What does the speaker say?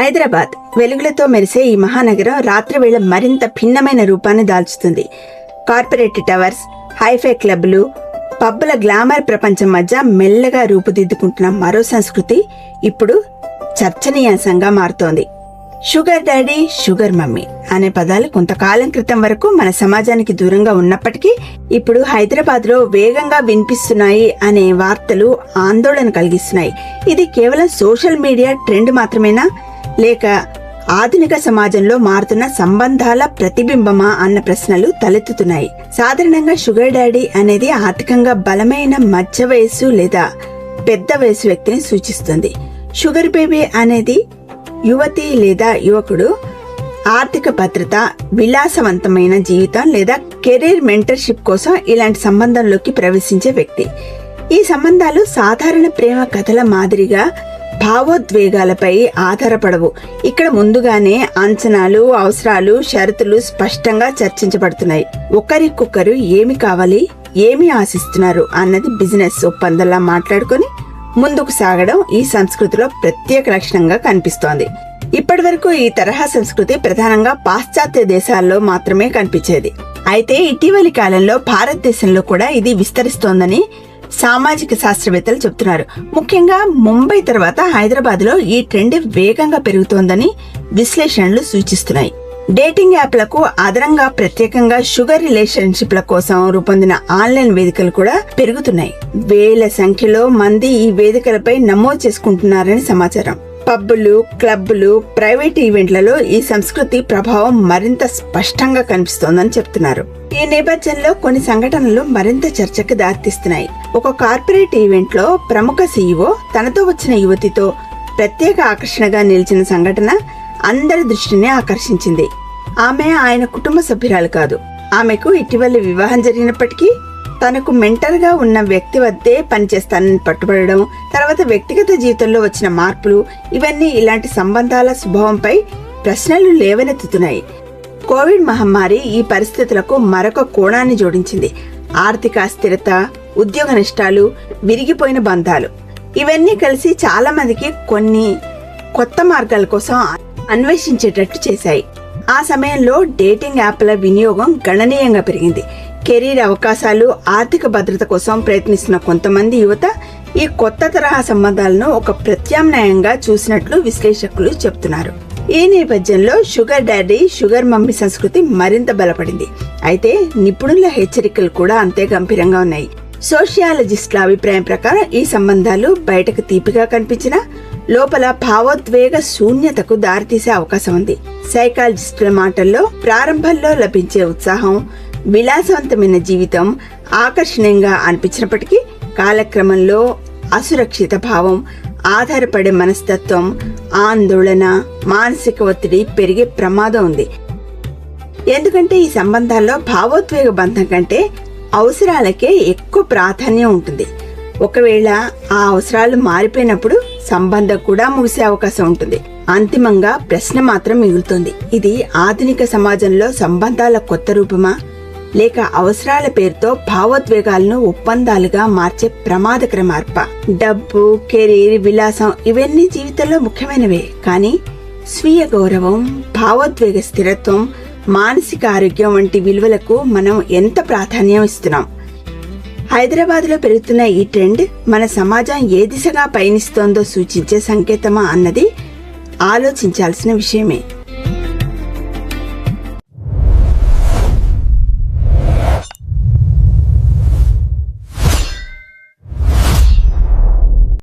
హైదరాబాద్ వెలుగులతో మెరిసే ఈ మహానగరం రాత్రివేళ మరింత భిన్నమైన రూపాన్ని దాల్చుతుంది. కార్పొరేట్ టవర్స్, హైఫై క్లబ్లు, పబ్బుల గ్లామర్ ప్రపంచం మధ్య మెల్లగా రూపుదిద్దుకుంటున్న మరో సంస్కృతి ఇప్పుడు చర్చనీయాంశంగా మారుతోంది. షుగర్ డాడీ, షుగర్ మమ్మీ అనే పదాలు కొంతకాలం క్రితం వరకు మన సమాజానికి దూరంగా ఉన్నప్పటికీ ఇప్పుడు హైదరాబాద్ లో వేగంగా వినిపిస్తున్నాయి అనే వార్తలు ఆందోళన కలిగిస్తున్నాయి. ఇది కేవలం సోషల్ మీడియా ట్రెండ్ మాత్రమేనా, లేక ఆధునిక సమాజంలో మారుతున్న సంబంధాల ప్రతిబింబమా అన్న ప్రశ్నలు తలెత్తుతున్నాయి. సాధారణంగా షుగర్ డాడీ అనేది ఆర్థికంగా బలమైన మధ్య వయస్సు లేదా పెద్ద వయసు వ్యక్తిని సూచిస్తుంది. షుగర్ బేబీ అనేది యువతి లేదా యువకుడు ఆర్థిక భద్రత, విలాసవంతమైన జీవితం లేదా కెరీర్ మెంటర్షిప్ కోసం ఇలాంటి సంబంధంలోకి ప్రవేశించే వ్యక్తి. ఈ సంబంధాలు సాధారణ ప్రేమ కథల మాదిరిగా భావోద్వేగాలపై ఆధారపడవు. ఇక్కడ ముందుగానే అంచనాలు, అవసరాలు, షరతులు స్పష్టంగా చర్చించబడుతున్నాయి. ఒకరికొకరు ఏమి కావాలి, ఏమి ఆశిస్తున్నారు అన్నది బిజినెస్ ఒప్పందంలా మాట్లాడుకుని ముందుకు సాగడం ఈ సంస్కృతిలో ప్రత్యేక లక్షణంగా కనిపిస్తోంది. ఇప్పటి వరకు ఈ తరహా సంస్కృతి ప్రధానంగా పాశ్చాత్య దేశాల్లో మాత్రమే కనిపించేది. అయితే ఇటీవలి కాలంలో భారతదేశంలో కూడా ఇది విస్తరిస్తోందని సామాజిక శాస్త్రవేత్తలు చెబుతున్నారు. ముఖ్యంగా ముంబై తర్వాత హైదరాబాద్ లో ఈ ట్రెండ్ వేగంగా పెరుగుతోందని విశ్లేషణలు సూచిస్తున్నాయి. డేటింగ్ యాప్లకు అదనంగా ప్రత్యేకంగా షుగర్ రిలేషన్షిప్ల కోసం రూపొందిన ఆన్లైన్ వేదికలు కూడా పెరుగుతున్నాయి. వేల సంఖ్యలో మంది ఈ వేదికలపై నమోదు చేసుకుంటున్నారని సమాచారం. పబ్బులు, క్లబ్బులు, ప్రైవేట్ ఈవెంట్లలో ఈ సంస్కృతి ప్రభావం మరింత స్పష్టంగా కనిపిస్తోందని చెప్తున్నారు. ఈ నేపథ్యంలో కొన్ని సంఘటనలు మరింత చర్చకు దారితీస్తున్నాయి. ఒక కార్పొరేట్ ఈవెంట్ లో ప్రముఖ సీఈఓ తనతో వచ్చిన యువతితో ప్రత్యేక ఆకర్షణగా నిలిచిన సంఘటన అందరి దృష్టిని ఆకర్షించింది. ఆమె ఆయన కుటుంబ సభ్యురాలు కాదు. ఆమెకు ఇటీవల వివాహం జరిగినప్పటికీ తనకు మెంటర్ గా ఉన్న వ్యక్తి వద్దే పనిచేస్తానని పట్టుబడడం, తర్వాత వ్యక్తిగత జీవితంలో వచ్చిన మార్పులు, ఇవన్నీ ఇలాంటి సంబంధాల స్వభావంపై ప్రశ్నలు లేవనెత్తుతున్నాయి. కోవిడ్ మహమ్మారి ఈ పరిస్థితులకు మరొక కోణాన్ని జోడించింది. ఆర్థిక అస్థిరత, ఉద్యోగ నష్టాలు, విరిగిపోయిన బంధాలు, ఇవన్నీ కలిసి చాలా మందికి కొన్ని కొత్త మార్గాల కోసం అన్వేషించేటట్టు చేశాయి. ఆ సమయంలో డేటింగ్ యాప్ల వినియోగం గణనీయంగా పెరిగింది. కెరీర్ అవకాశాలు, ఆర్థిక భద్రత కోసం ప్రయత్నిస్తున్న కొంతమంది యువత ఈ కొత్త తరహా సంబంధాలను ఒక ప్రత్యామ్నాయంగా చూసినట్లు విశ్లేషకులు చెబుతున్నారు. ఈ నేపథ్యంలో షుగర్ డాడీ, షుగర్ మమ్మీ సంస్కృతి మరింత బలపడింది. అయితే నిపుణుల హెచ్చరికలు కూడా అంతే గంభీరంగా ఉన్నాయి. సోషియాలజిస్టుల అభిప్రాయం ప్రకారం ఈ సంబంధాలు బయటకు తీపిగా కనిపించినా లోపల భావోద్వేగ శూన్యతకు దారితీసే అవకాశం ఉంది. సైకాలజిస్టుల మాటల్లో ప్రారంభంలో లభించే ఉత్సాహం, విలాసవంతమైన జీవితం ఆకర్షణీయంగా అనిపించినప్పటికీ కాలక్రమంలో అసురక్షిత భావం, ఆధారపడే మనస్తత్వం, ఆందోళన, మానసిక ఒత్తిడి పెరిగే ప్రమాదం ఉంది. ఎందుకంటే ఈ సంబంధాల్లో భావోద్వేగ బంధం కంటే అవసరాలకే ఎక్కువ ప్రాధాన్యం ఉంటుంది. ఒకవేళ ఆ అవసరాలు మారిపోయినప్పుడు సంబంధం కూడా ముగిసే అవకాశం ఉంటుంది. అంతిమంగా ప్రశ్న మాత్రం మిగులుతుంది. ఇది ఆధునిక సమాజంలో సంబంధాల కొత్త రూపమా, లేక అవసరాల పేరుతో భావోద్వేగాలను ఒప్పందాలుగా మార్చే ప్రమాదకర మార్పా? డబ్బు, కెరీర్, విలాసం ఇవన్నీ జీవితంలో ముఖ్యమైనవే. కానీ స్వీయ గౌరవం, భావోద్వేగ స్థిరత్వం, మానసిక ఆరోగ్యం వంటి విలువలకు మనం ఎంత ప్రాధాన్యం ఇస్తున్నాం? హైదరాబాద్ లో పెరుగుతున్న ఈ ట్రెండ్ మన సమాజం ఏ దిశగా పయనిస్తోందో సూచించే సంకేతమా అన్నది ఆలోచించాల్సిన విషయమే.